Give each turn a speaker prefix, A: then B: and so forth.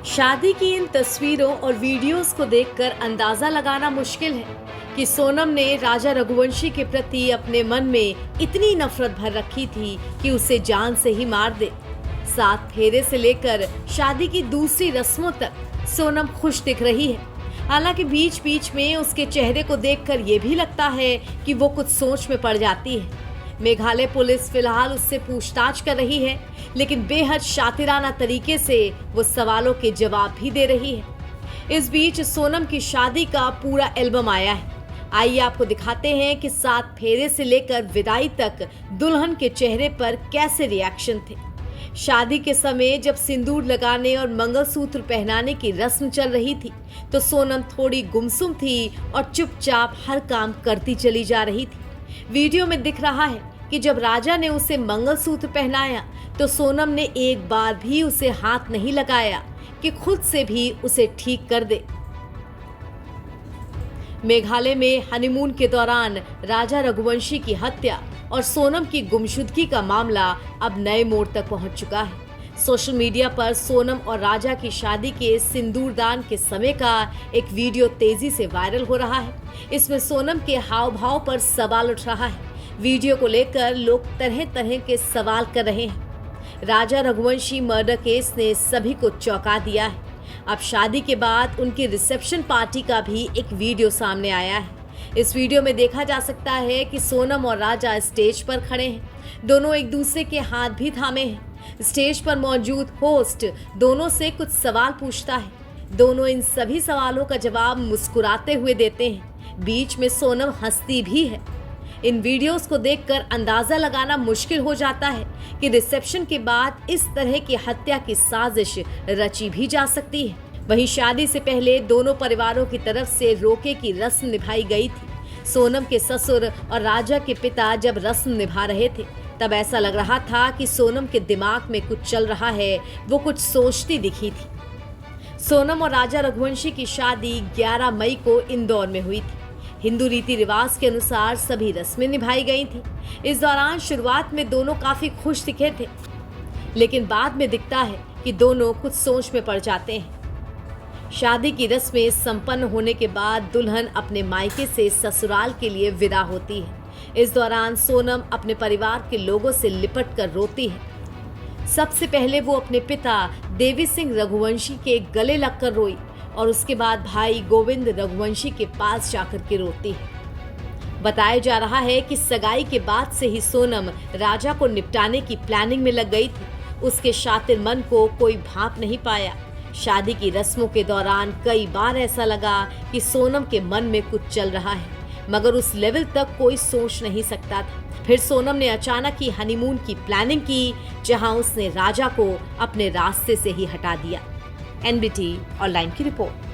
A: शादी की इन तस्वीरों और वीडियोस को देखकर अंदाजा लगाना मुश्किल है कि सोनम ने राजा रघुवंशी के प्रति अपने मन में इतनी नफरत भर रखी थी कि उसे जान से ही मार दे। 7 फेरे से लेकर शादी की दूसरी रस्मों तक सोनम खुश दिख रही है। हालांकि बीच बीच में उसके चेहरे को देखकर ये भी लगता है कि वो कुछ सोच में पड़ जाती है। मेघालय पुलिस फिलहाल उससे पूछताछ कर रही है, लेकिन बेहद शातिराना तरीके से वो सवालों के जवाब भी दे रही है। इस बीच सोनम की शादी का पूरा एल्बम आया है। आइए आपको दिखाते हैं कि 7 फेरे से लेकर विदाई तक दुल्हन के चेहरे पर कैसे रिएक्शन थे। शादी के समय जब सिंदूर लगाने और मंगलसूत्र पहनाने की रस्म चल रही थी, तो सोनम थोड़ी गुमसुम थी और चुपचाप हर काम करती चली जा रही थी। वीडियो में दिख रहा है कि जब राजा ने उसे मंगलसूत्र पहनाया तो सोनम ने एक बार भी उसे हाथ नहीं लगाया कि खुद से भी उसे ठीक कर दे। मेघालय में हनीमून के दौरान राजा रघुवंशी की हत्या और सोनम की गुमशुदगी का मामला अब नए मोड़ तक पहुंच चुका है। सोशल मीडिया पर सोनम और राजा की शादी के सिंदूरदान के समय का एक वीडियो तेजी से वायरल हो रहा है। इसमें सोनम के हाव भाव पर सवाल उठ रहा है। वीडियो को लेकर लोग तरह तरह के सवाल कर रहे हैं। राजा रघुवंशी मर्डर केस ने सभी को चौंका दिया है। अब शादी के बाद उनकी रिसेप्शन पार्टी का भी एक वीडियो सामने आया है। इस वीडियो में देखा जा सकता है कि सोनम और राजा स्टेज पर खड़े हैं। दोनों एक दूसरे के हाथ भी थामे हैं। स्टेज पर मौजूद होस्ट दोनों से कुछ सवाल पूछता है। दोनों इन सभी सवालों का जवाब मुस्कुराते हुए देते हैं। बीच में सोनम हंसती भी है। इन वीडियोस को देखकर अंदाजा लगाना मुश्किल हो जाता है कि रिसेप्शन के बाद इस तरह की हत्या की साजिश रची भी जा सकती है। वहीं शादी से पहले दोनों परिवारों की तरफ से रोके की रस्म निभाई गई थी। सोनम के ससुर और राजा के पिता जब रस्म निभा रहे थे, तब ऐसा लग रहा था कि सोनम के दिमाग में कुछ चल रहा है, वो कुछ सोचती दिखी थी। सोनम और राजा रघुवंशी की शादी 11 मई को इंदौर में हुई थी। हिंदू रीति रिवाज के अनुसार सभी रस्में निभाई गई थी। इस दौरान शुरुआत में दोनों काफी खुश दिखे थे, लेकिन बाद में दिखता है कि दोनों कुछ सोच में पड़ जाते हैं। शादी की रस्में संपन्न होने के बाद दुल्हन अपने मायके से ससुराल के लिए विदा होती है। इस दौरान सोनम अपने परिवार के लोगों से लिपट कर रोती है। सबसे पहले वो अपने पिता देवी सिंह रघुवंशी के गले लगकर रोई और उसके बाद भाई गोविंद रघुवंशी के पास जाकर के रोती है। बताया जा रहा है कि सगाई के बाद से ही सोनम राजा को निपटाने की प्लानिंग में लग गई थी। उसके शातिर मन को कोई भांप नहीं पाया। शादी की रस्मों के दौरान कई बार ऐसा लगा कि सोनम के मन में कुछ चल रहा है, मगर उस लेवल तक कोई सोच नहीं सकता था। फिर सोनम ने अचानक ही हनीमून की प्लानिंग की, जहां उसने राजा को अपने रास्ते से ही हटा दिया। NBT ऑनलाइन की रिपोर्ट।